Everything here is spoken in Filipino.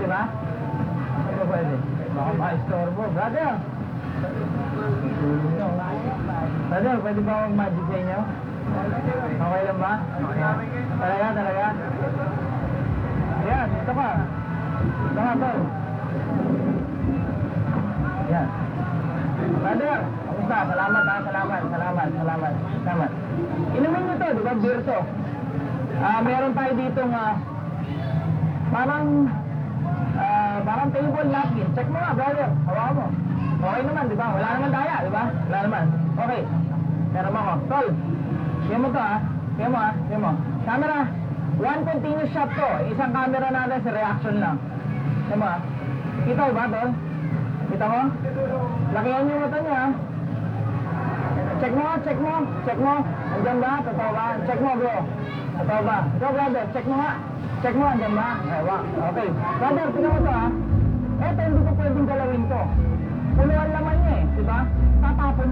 Pwede ba? Pwede, pwede. Baka ma-istorbo. Brother! Brother, pwede ba mag-magic sa inyo? Okay lang ba? Talaga, talaga? Ayan, ito ka. Ito ka, tol. Ayan. Brother, kamusta? Salamat ha, salamat. Inumin nyo to, di ba? Beer to. Meron tayo ditong parang table napkin. Check mo nga, brother. Hawakan mo. Okay naman, di ba? Wala naman daya, di ba? Wala naman. Okay. Pero mo ko. Tol, siya mo to ha. Siya mo. Camera. One continuous shot to. Isang camera natin sa reaction lang. Siya mo ha. Kita mo ba, tol? Kita mo? Lakihan yung mata niya ha. Check mo. Andiyan ba? Totoo ba? Check mo, bro. Totoo ba? Ito, brother. Check mo nga. Check mo, andyan ba? Ewa. Okay. Brother, tingnan mo to ha. Eto, hindi ko pwedeng galawin to. Puluhan laman niya eh. Diba? Tatapon